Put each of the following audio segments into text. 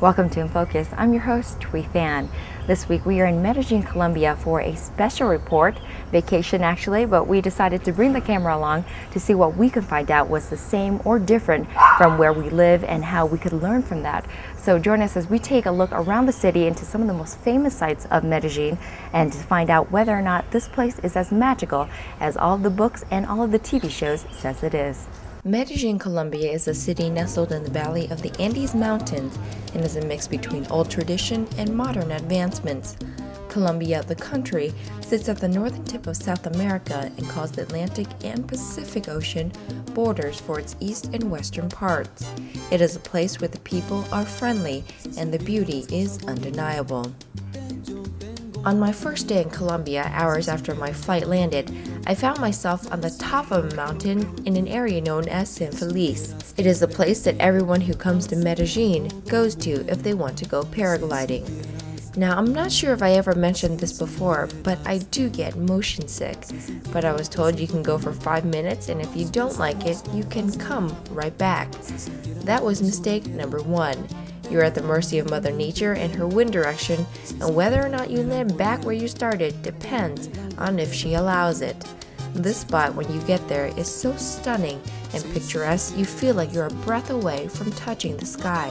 Welcome to In Focus. I'm your host, Phan. This week we are in Medellin, Colombia for a special report, vacation actually, but we decided to bring the camera along to see what we could find out was the same or different from where we live and how we could learn from that. So join us as we take a look around the city into some of the most famous sites of Medellin and to find out whether or not this place is as magical as all of the books and all of the TV shows says it is. Medellin, Colombia is a city nestled in the valley of the Andes Mountains and is a mix between old tradition and modern advancements. Colombia, the country, sits at the northern tip of South America and calls the Atlantic and Pacific Ocean borders for its east and western parts. It is a place where the people are friendly and the beauty is undeniable. On my first day in Colombia, hours after my flight landed, I found myself on the top of a mountain in an area known as San Feliz. It is a place that everyone who comes to Medellin goes to if they want to go paragliding. Now, I'm not sure if I ever mentioned this before, but I do get motion sick. But I was told you can go for 5 minutes, and if you don't like it, you can come right back. That was mistake number one. You're at the mercy of Mother Nature and her wind direction, and whether or not you land back where you started depends on if she allows it. This spot, when you get there, is so stunning and picturesque you feel like you're a breath away from touching the sky.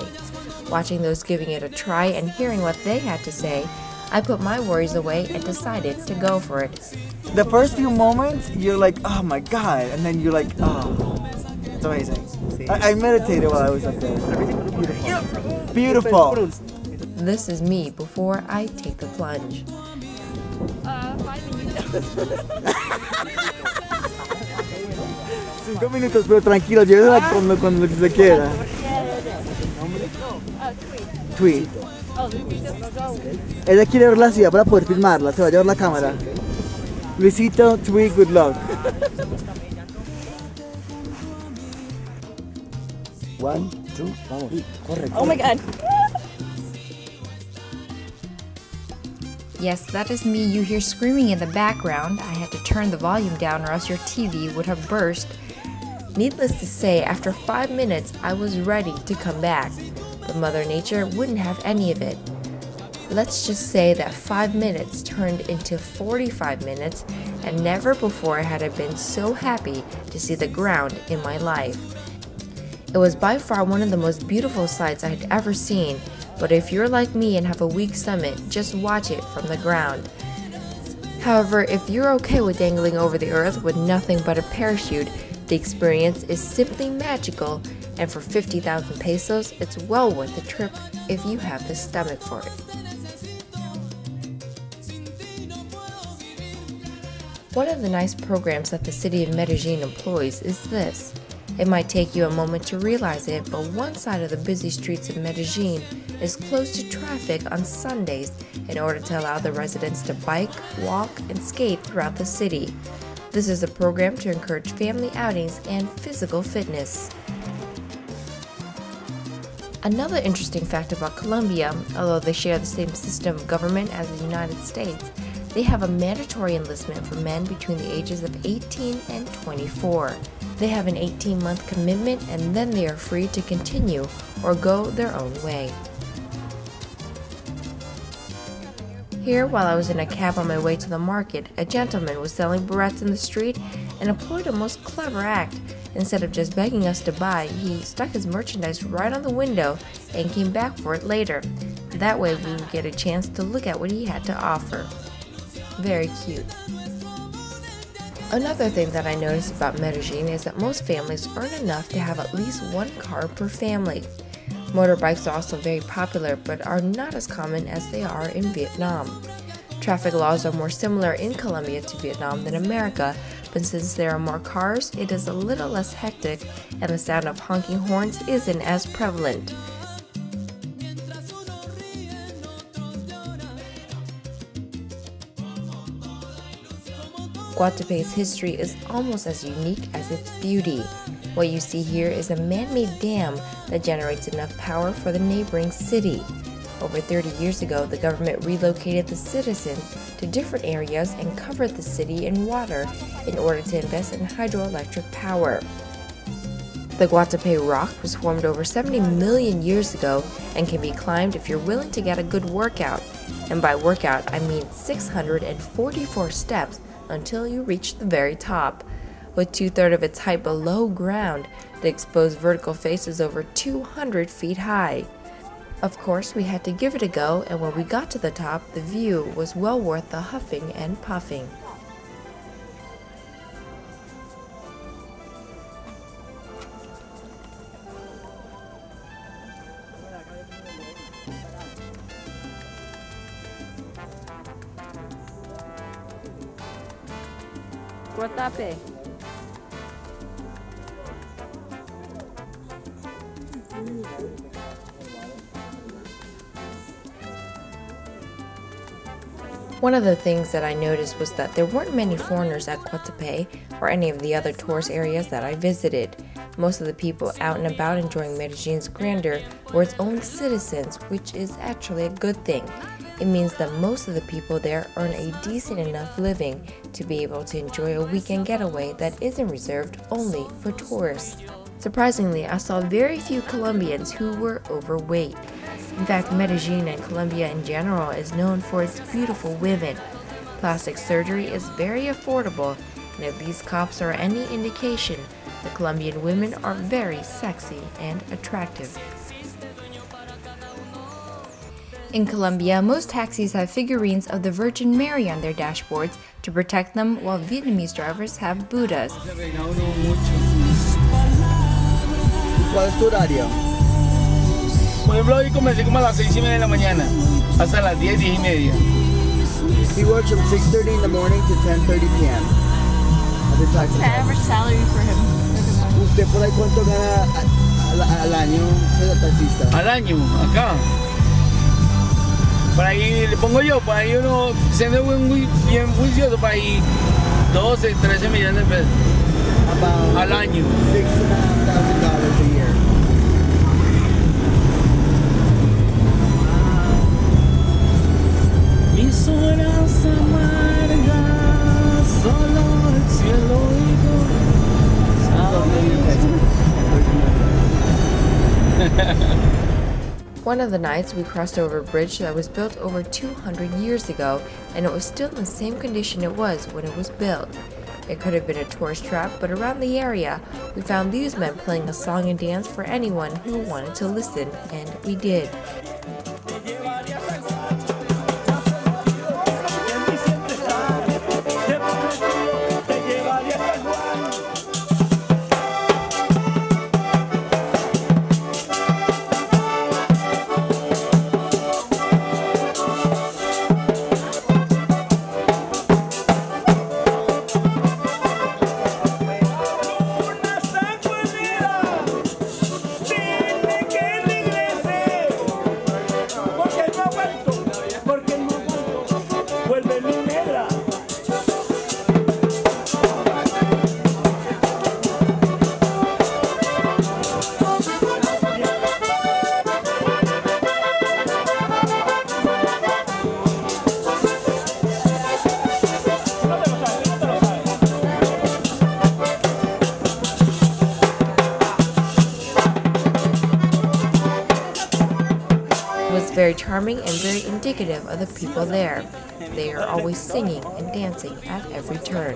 Watching those giving it a try and hearing what they had to say, I put my worries away and decided to go for it. The first few moments, you're like, oh my god, and then you're like, oh, it's amazing. I meditated while I was up there. Beautiful. This is me before I take the plunge. 5 minutos, pero tranquilo, llévela cuando se quiera. Thuy. Ella quiere ver la ciudad para poder filmarla, se va a llevar la cámara. Luisito, Thuy, good luck. 1, 2, vamos. Corre. Oh my god. Yes, that is me you hear screaming in the background. I had to turn the volume down or else your TV would have burst. Needless to say, after 5 minutes, I was ready to come back, but Mother Nature wouldn't have any of it. Let's just say that 5 minutes turned into 45 minutes, and never before had I been so happy to see the ground in my life. It was by far one of the most beautiful sights I had ever seen, but if you're like me and have a weak stomach, just watch it from the ground. However, if you're okay with dangling over the earth with nothing but a parachute, the experience is simply magical, and for 50,000 pesos, it's well worth the trip if you have the stomach for it. One of the nice programs that the city of Medellin employs is this. It might take you a moment to realize it, but one side of the busy streets of Medellin is closed to traffic on Sundays in order to allow the residents to bike, walk, and skate throughout the city. This is a program to encourage family outings and physical fitness. Another interesting fact about Colombia, although they share the same system of government as the United States, they have a mandatory enlistment for men between the ages of 18 and 24. They have an 18-month commitment and then they are free to continue or go their own way. Here, while I was in a cab on my way to the market, a gentleman was selling barrettes in the street and employed a most clever act. Instead of just begging us to buy, he stuck his merchandise right on the window and came back for it later. That way we would get a chance to look at what he had to offer. Very cute. Another thing that I noticed about Medellin is that most families earn enough to have at least one car per family. Motorbikes are also very popular but are not as common as they are in Vietnam. Traffic laws are more similar in Colombia to Vietnam than America, but since there are more cars, it is a little less hectic and the sound of honking horns isn't as prevalent. Guatepe's history is almost as unique as its beauty. What you see here is a man-made dam that generates enough power for the neighboring city. Over 30 years ago, the government relocated the citizens to different areas and covered the city in water in order to invest in hydroelectric power. The Guatapé rock was formed over 70 million years ago and can be climbed if you're willing to get a good workout. And by workout, I mean 644 steps until you reach the very top. With 2/3 of its height below ground, the exposed vertical face is over 200 feet high. Of course, we had to give it a go, and when we got to the top, the view was well worth the huffing and puffing. Guatapé. One of the things that I noticed was that there weren't many foreigners at Guatapé or any of the other tourist areas that I visited. Most of the people out and about enjoying Medellin's grandeur were its own citizens, which is actually a good thing. It means that most of the people there earn a decent enough living to be able to enjoy a weekend getaway that isn't reserved only for tourists. Surprisingly, I saw very few Colombians who were overweight. In fact, Medellin and Colombia in general is known for its beautiful women. Plastic surgery is very affordable, and if these cops are any indication, the Colombian women are very sexy and attractive. In Colombia, most taxis have figurines of the Virgin Mary on their dashboards to protect them, while Vietnamese drivers have Buddhas. ¿Cuál es tu horario? Por ejemplo, hoy comencé como a las 6:30 de la mañana, hasta las 10, 10:30. He works from 6:30 in the morning to 10:30 p.m. What's the average salary for him? ¿Usted por ahí cuánto gana al año de taxista? Al año, acá. Para ahí le pongo yo, para ahí uno, siendo bien juicioso, para ahí 12, 13 millones de pesos. Al año. $6,500 a year. Mis horas amargas, solo el cielo One of the nights, we crossed over a bridge that was built over 200 years ago, and it was still in the same condition it was when it was built. It could have been a tourist trap, but around the area, we found these men playing a song and dance for anyone who wanted to listen, and we did. Very charming and very indicative of the people there. They are always singing and dancing at every turn.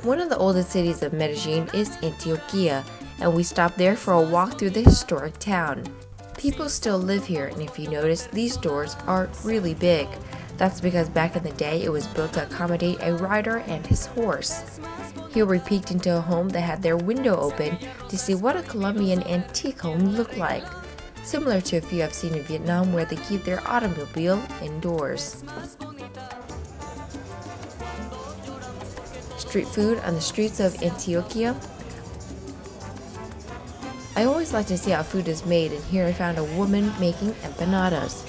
One of the oldest cities of Medellin is Antioquia, and we stopped there for a walk through the historic town. People still live here, and if you notice, these doors are really big. That's because back in the day it was built to accommodate a rider and his horse. Here we peeked into a home that had their window open to see what a Colombian antique home looked like. Similar to a few I've seen in Vietnam where they keep their automobile indoors. Street food on the streets of Antioquia. I always like to see how food is made, and here I found a woman making empanadas.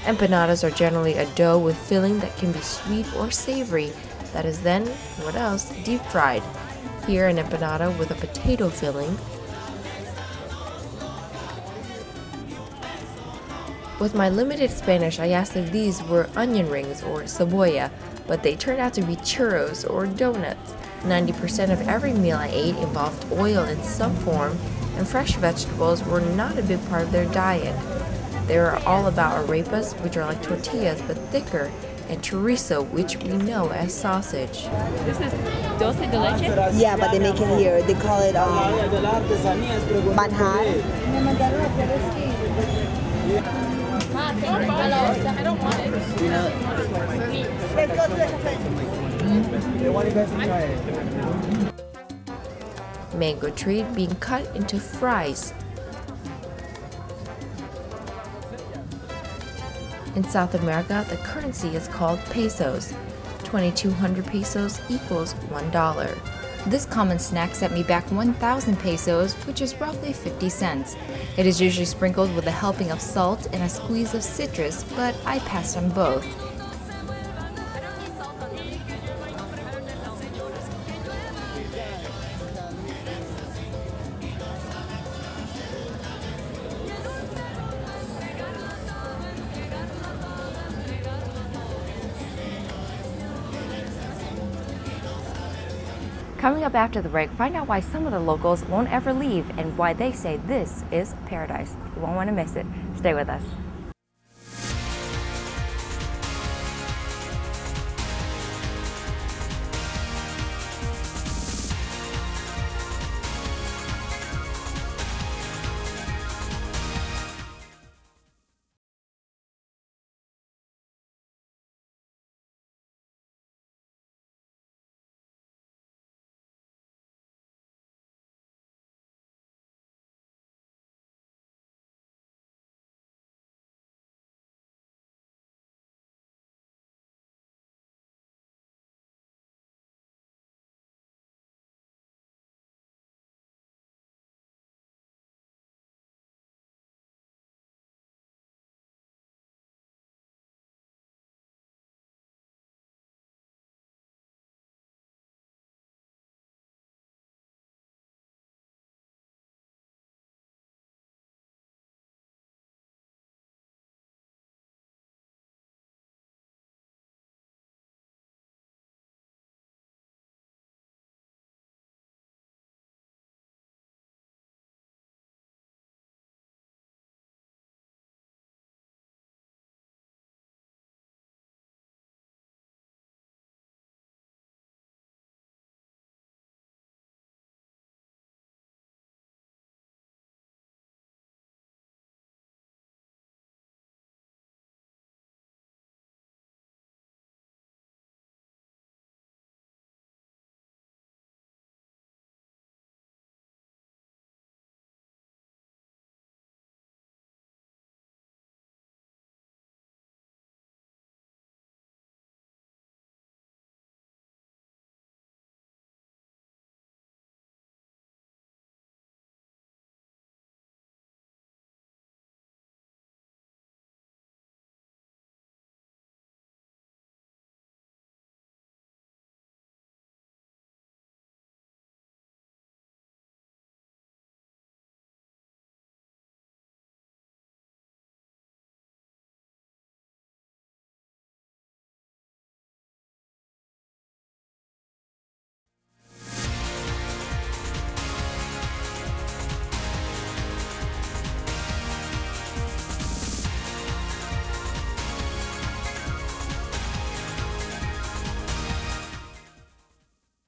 Empanadas are generally a dough with filling that can be sweet or savory, that is then, what else, deep fried. Here an empanada with a potato filling. With my limited Spanish, I asked if these were onion rings or cebolla, but they turned out to be churros or donuts. 90% of every meal I ate involved oil in some form, and fresh vegetables were not a big part of their diet. They were all about arepas, which are like tortillas but thicker, and chorizo, which we know as sausage. This is dulce de leche? Yeah, but they make it here. They call it manjar. I don't want it. They want you guys to try it. Mango tree being cut into fries. In South America, the currency is called pesos. 2,200 pesos equals $1. This common snack set me back 1,000 pesos, which is roughly 50 cents. It is usually sprinkled with a helping of salt and a squeeze of citrus, but I passed on both. Coming up after the break, find out why some of the locals won't ever leave and why they say this is paradise. You won't want to miss it. Stay with us.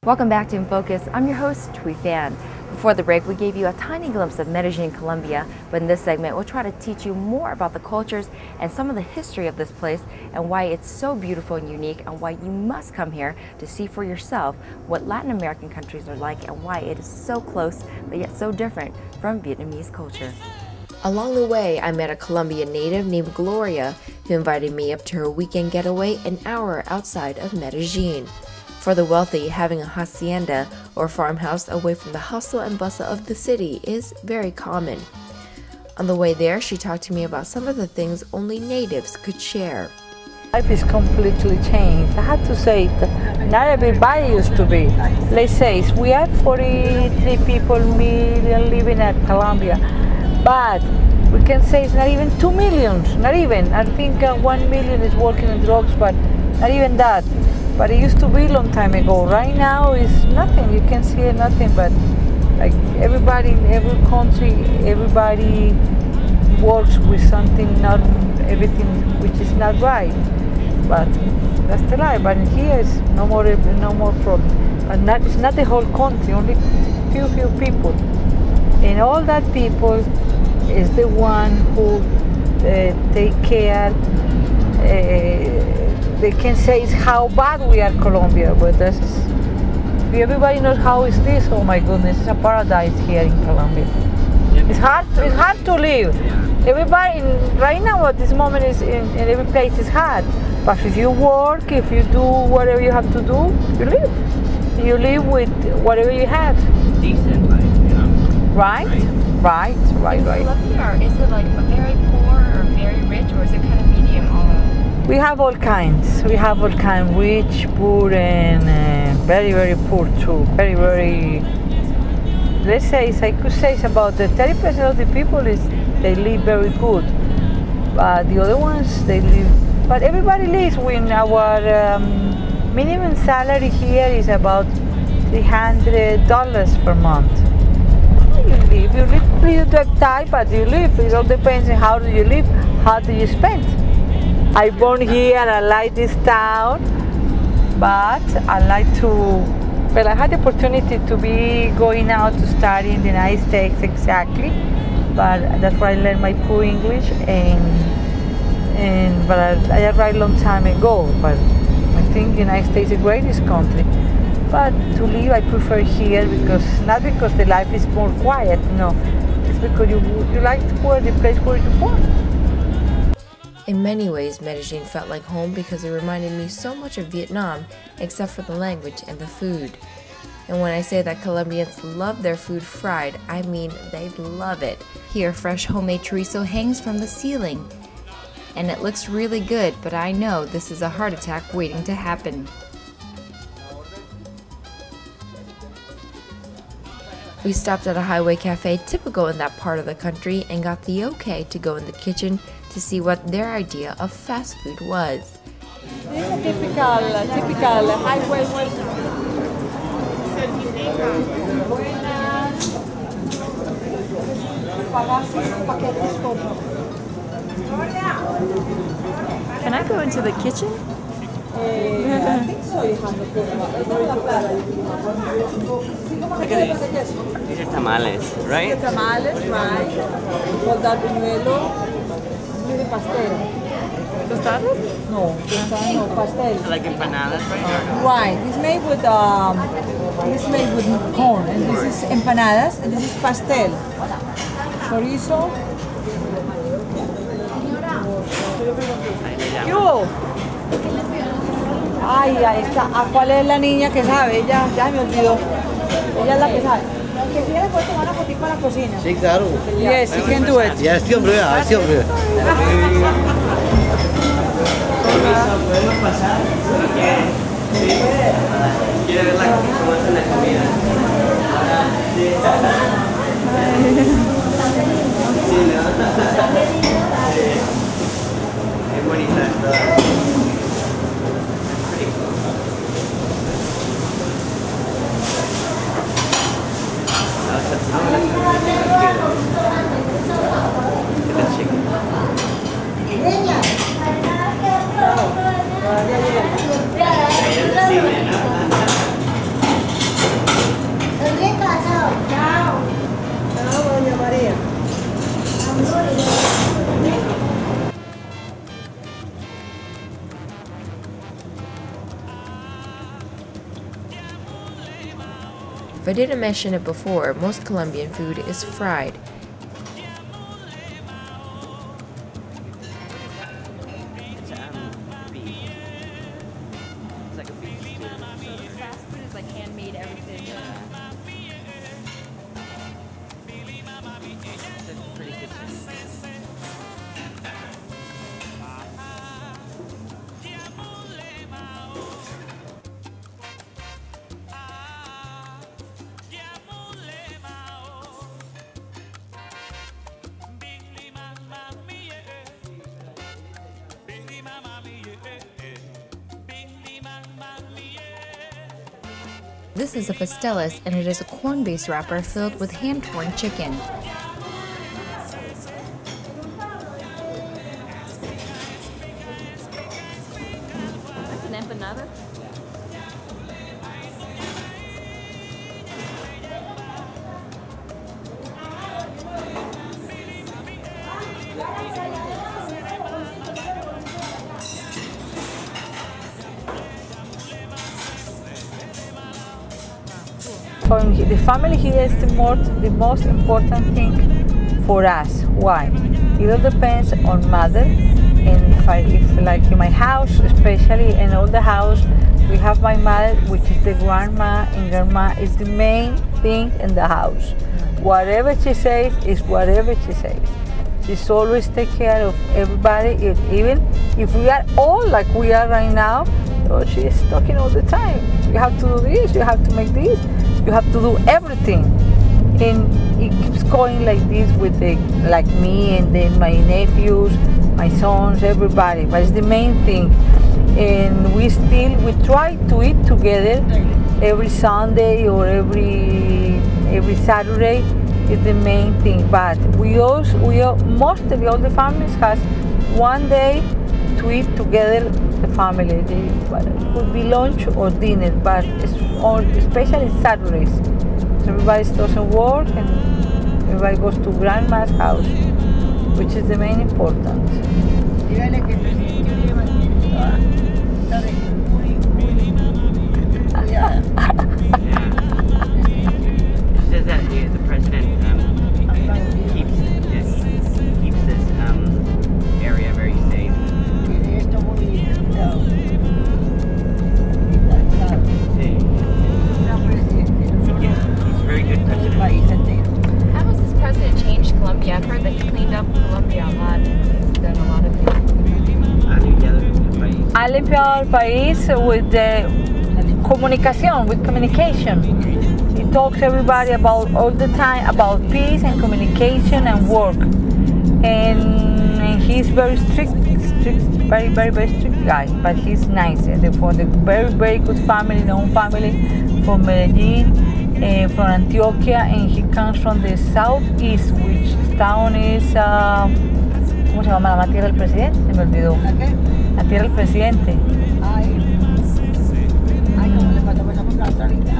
Welcome back to In Focus. I'm your host, Phan. Before the break, we gave you a tiny glimpse of Medellin, Colombia, but in this segment, we'll try to teach you more about the cultures and some of the history of this place and why it's so beautiful and unique and why you must come here to see for yourself what Latin American countries are like and why it is so close but yet so different from Vietnamese culture. Along the way, I met a Colombian native named Gloria who invited me up to her weekend getaway an hour outside of Medellin. For the wealthy, having a hacienda or farmhouse away from the hustle and bustle of the city is very common. On the way there, she talked to me about some of the things only natives could share. Life is completely changed. I have to say that not everybody used to be. Let's say we have 43 people million living at Colombia, but we can say it's not even 2 million, not even. I think 1 million is working in drugs, but not even that. But it used to be a long time ago. Right now it's nothing. You can see nothing. But like everybody in every country, everybody works with something, not everything which is not right. But that's the life. But here it's no more problem. But it's not the whole country. Only few people. And all that people is the one who take care. They can say how bad we are, Colombia, but that's, everybody knows how is this. Oh my goodness, it's a paradise here in Colombia. It's hard to live. Everybody right now at this moment is in every place is hard. But if you work, if you do whatever you have to do, you live. You live with whatever you have. Decent life, you know. Right. In Colombia, or is it like very poor or very rich, or is it kind of medium? We have all kinds. We have all kinds, rich, poor, and very, very poor too. Very, very. Let's say, I could say, it's about the 30% of the people they live very good, but the other ones they live. But everybody lives. When our minimum salary here is about $300 per month. You live. You don't die, but you live. It all depends on how do you live, how do you spend. I born here, I like this town, but I like to, well, I had the opportunity to be going out to study in the United States exactly, but that's where I learned my poor English, but I arrived a long time ago, but I think the United States is the greatest country. But to live, I prefer here not because the life is more quiet, no, it's because you like to go to the place where you're born. In many ways, Medellin felt like home because it reminded me so much of Vietnam, except for the language and the food. And when I say that Colombians love their food fried, I mean they love it. Here, fresh homemade chorizo hangs from the ceiling. And it looks really good, but I know this is a heart attack waiting to happen. We stopped at a highway cafe typical in that part of the country and got the okay to go in the kitchen to see what their idea of fast food was. This is a typical highway Can I go into the kitchen? I think so. You have Look at these. These are tamales, right? tamales, right? Called that buñuelo. Pastel. Tostadas? No, pastel. Like empanadas, right? Right. This is made with corn, and this is empanadas, and this is pastel. Chorizo. ¿Qué hubo? Ay, ahí está. ¿A cuál es la niña que sabe? Ella ya me olvidó. Ella es la que sabe. Que si ella puede tomar una fotito en la cocina. Sí, claro. Yes, you can do it. Ya, sí, hombre, sí, hombre. ¿Podemos pasar? Quiere ver cómo hacen la comida. Sí, ¿no? Es bonita esta. If I didn't mention it before, most Colombian food is fried. It's beef. It's like a beef stew. Fast food is like handmade everything. It's a pretty good thing. This is a pasteles, and it is a corn-based wrapper filled with hand-torn chicken. That's an empanada. For the family here is the most important thing for us. Why? It all depends on mother, and if like in my house, especially in all the house, we have my mother, which is the grandma, and grandma is the main thing in the house. Whatever she says is whatever she says. She's always take care of everybody, even if we are all like we are right now. She's talking all the time. You have to do this, you have to make this, you have to do everything. And it keeps going like this with like me and then my nephews, my sons, everybody. But it's the main thing. And we try to eat together every Sunday or every Saturday is the main thing. But mostly all the families has one day to eat together. The family, it could be lunch or dinner, but it's especially Saturdays. Everybody doesn't work and everybody goes to grandma's house, which is the main importance. It says that the president keeps this area very safe. He's a very good president. How has this president changed Colombia? I've heard that he cleaned up Colombia a lot. He's done a lot of things. Ha limpiado el país with the communication. He talks to everybody about all the time about peace and communication and work. And he's very strict, very strict guy, but he's nice. For the very good family, known family from Medellin, from Antioquia, and he comes from the southeast, which town is, ¿cómo se llama la tierra del presidente? Se me olvidó. La tierra del presidente. ¿Cómo le falta pasar por la ahorita?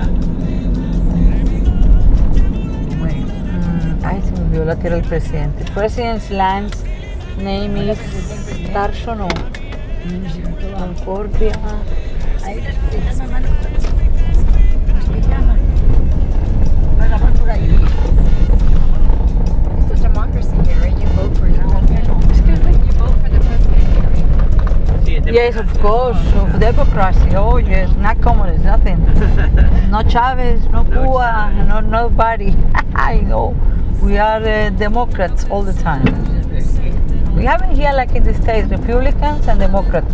Ay, se me olvidó la tierra del presidente. President's land's name is Tarso, no. Concordia. It's a democracy here, right? You vote for your president. Excuse me? You vote for the president. Yes, of course, of democracy. Oh yes, not communist, nothing. No Chavez, no Cuba, no nobody. I know. We are Democrats all the time. We have in here, like in the States, Republicans and Democrats.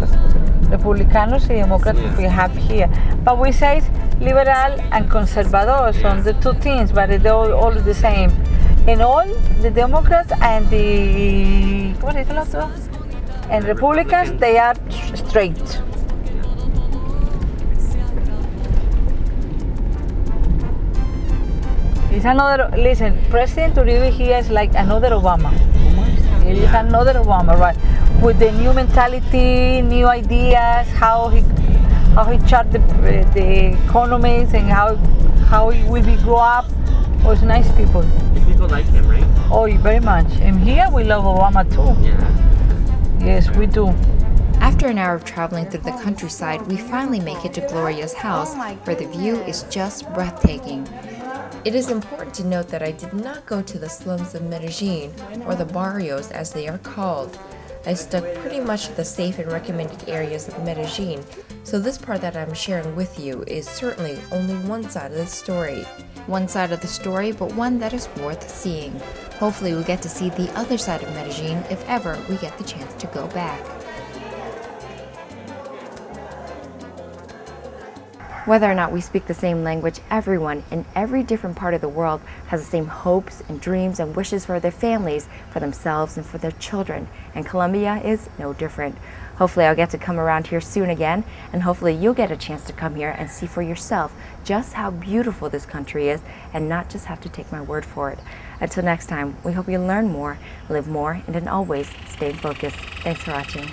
Republicanos y Democrats we have here. But we say liberal and conservadores on the two things, but they're all the same. And all the Democrats and the Republicans, they are straight. It's another, listen, President Uribe here is like another Obama. It is another Obama, right? With the new mentality, new ideas, how he chart the economies and how he will be grow up. Oh, it's nice people. People like him, right? Oh, very much. And here we love Obama too. Yeah. Yes, we do. After an hour of traveling through the countryside, we finally make it to Gloria's house, where the view is just breathtaking. It is important to note that I did not go to the slums of Medellin, or the barrios as they are called. I stuck pretty much to the safe and recommended areas of Medellin, so this part that I'm sharing with you is certainly only one side of the story. One side of the story, but one that is worth seeing. Hopefully we'll get to see the other side of Medellin if ever we get the chance to go back. Whether or not we speak the same language, everyone in every different part of the world has the same hopes and dreams and wishes for their families, for themselves, and for their children. And Colombia is no different. Hopefully I'll get to come around here soon again, and hopefully you'll get a chance to come here and see for yourself just how beautiful this country is and not just have to take my word for it. Until next time, we hope you learn more, live more, and then always stay focused. Thanks for watching.